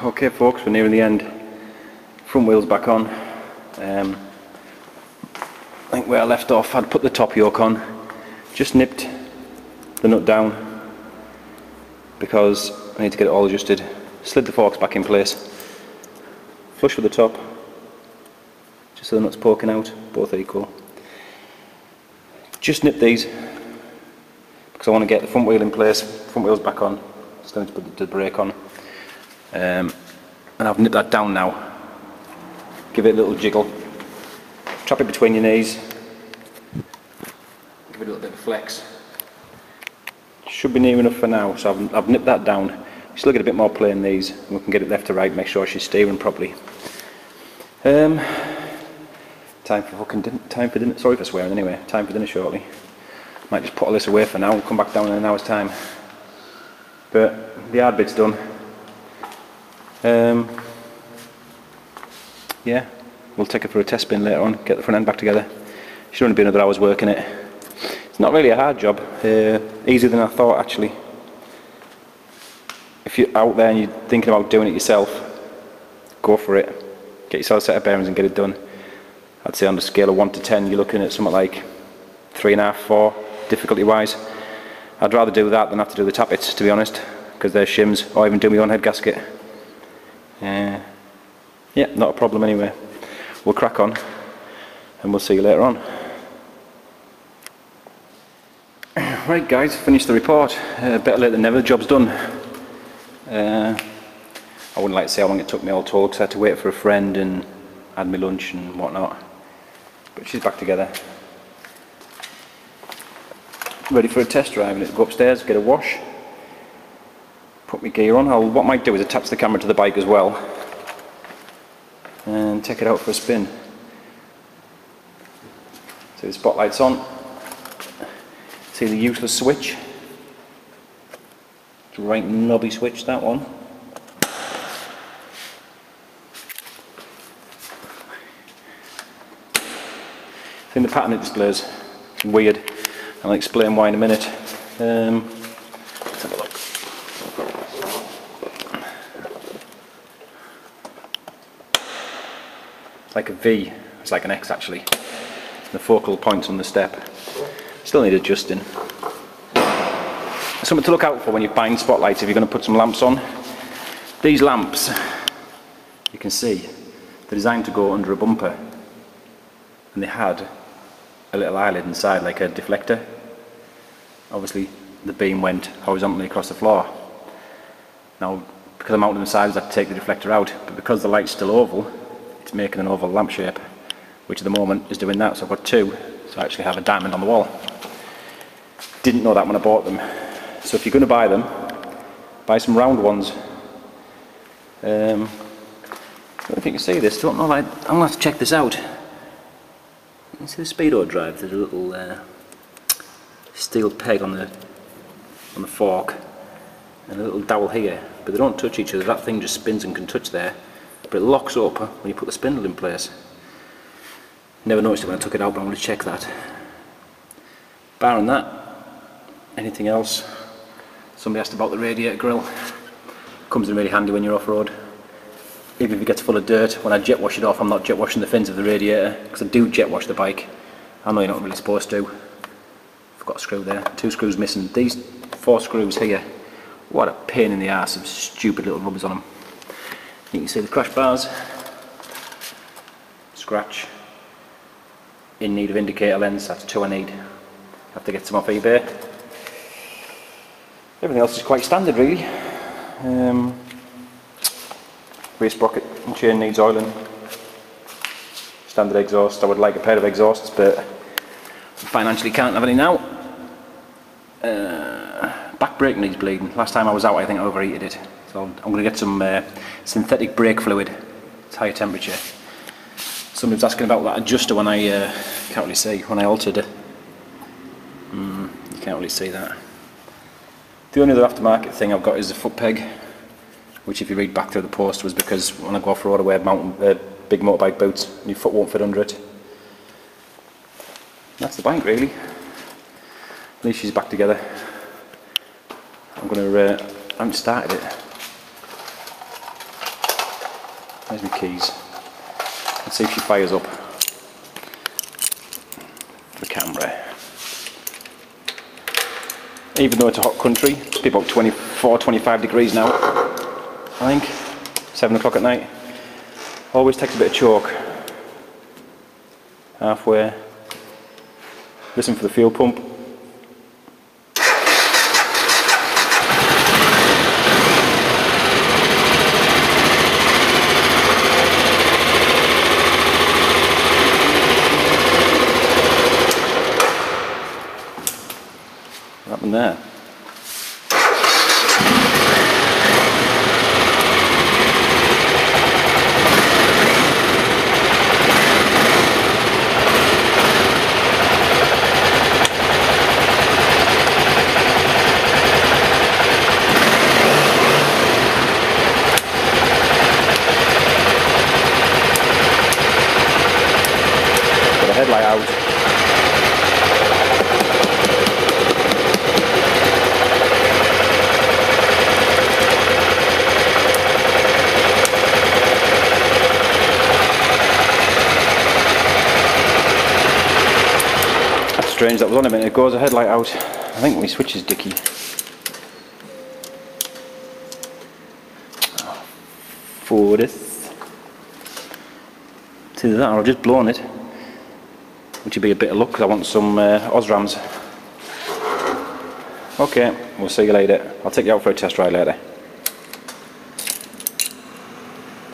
Okay folks, we're nearing the end. Front wheel's back on. I think where I left off, I'd put the top yoke on, just nipped the nut down because I need to get it all adjusted. Slid the forks back in place, flush with the top, just so the nut's poking out, both equal. Just nip these because I want to get the front wheel in place. Front wheel's back on, still need to put the brake on. And I've nipped that down now. Give it a little jiggle. Trap it between your knees. Give it a little bit of flex. Should be near enough for now, so I've nipped that down. Still get a bit more play in these, and we can get it left to right, make sure she's steering properly. Time for dinner. Sorry for swearing anyway. Time for dinner shortly. Might just put all this away for now and come back down in an hour's time. But the hard bit's done. Yeah, we'll take it for a test spin later on, get the front end back together. Should only be another hour's work in it. It's not really a hard job, easier than I thought actually. If you're out there and you're thinking about doing it yourself, go for it. Get yourself a set of bearings and get it done. I'd say on the scale of 1 to 10 you're looking at something like 3.5, 4 difficulty wise. I'd rather do that than have to do the tappets, to be honest, because they're shims, or even do my own head gasket. Yeah, not a problem anyway. We'll crack on and we'll see you later on. Right guys, finished the report. Better late than never, the job's done. I wouldn't like to say how long it took me all told, because I had to wait for a friend and had my lunch and whatnot. But she's back together. Ready for a test drive, and go upstairs, get a wash, put my gear on. What I might do is attach the camera to the bike as well and take it out for a spin. See the spotlight's on. See the useless switch. It's a right knobby switch, that one. I think the pattern it displays is weird. I'll explain why in a minute. Let's have a look. It's like a V, it's like an X actually. The focal points on the step. Still need adjusting. Something to look out for when you're buying spotlights if you're going to put some lamps on. These lamps, you can see, they're designed to go under a bumper. And they had a little eyelid inside, like a deflector. Obviously the beam went horizontally across the floor. Now, because I'm mounted on the sides, I have to take the deflector out, but because the light's still oval, it's making an oval lamp shape, which at the moment is doing that. So I've got two, so I actually have a diamond on the wall. Didn't know that when I bought them. So if you're going to buy them, buy some round ones. I don't know if you can see this, don't know, I'm going to have to check this out. You see the speedo drive, there's a little steel peg on the fork and a little dowel here, but they don't touch each other. That thing just spins and can touch there, but it locks up when you put the spindle in place. Never noticed it when I took it out, but I'm going to check that. Barring that, anything else? Somebody asked about the radiator grill. Comes in really handy when you're off-road. Even if it gets full of dirt, when I jet wash it off, I'm not jet washing the fins of the radiator, because I do jet wash the bike. I know you're not really supposed to. I've got a screw there, 2 screws missing. These 4 screws here, what a pain in the arse of stupid little rubbers on them. You can see the crash bars, scratch, in need of indicator lens, that's 2 I need. Have to get some off eBay. Everything else is quite standard really. Rear sprocket and chain needs oiling. Standard exhaust. I would like a pair of exhausts, but financially can't have any now. Back brake needs bleeding. Last time I was out I think I overheated it. So I'm going to get some synthetic brake fluid. It's higher temperature. Somebody was asking about that adjuster when I can't really see, when I altered it. You can't really see that. The only other aftermarket thing I've got is the foot peg, which if you read back through the post was because when I go off road I wear big motorbike boots and your foot won't fit under it. That's the bike really. At least she's back together. I'm going to, I haven't started it. Where's my keys? Let's see if she fires up the camera. Even though it's a hot country, it's about 24, 25 degrees now, I think. 7 o'clock at night. Always takes a bit of chalk. Halfway. Listen for the fuel pump. What happened there? Headlight out. That's strange, that was on a minute ago, the headlight out. I think my switch is dicky. For this. It's either that or I've just blown it. Which would be a bit of luck because I want some Osrams. Okay, we'll see you later. I'll take you out for a test ride later.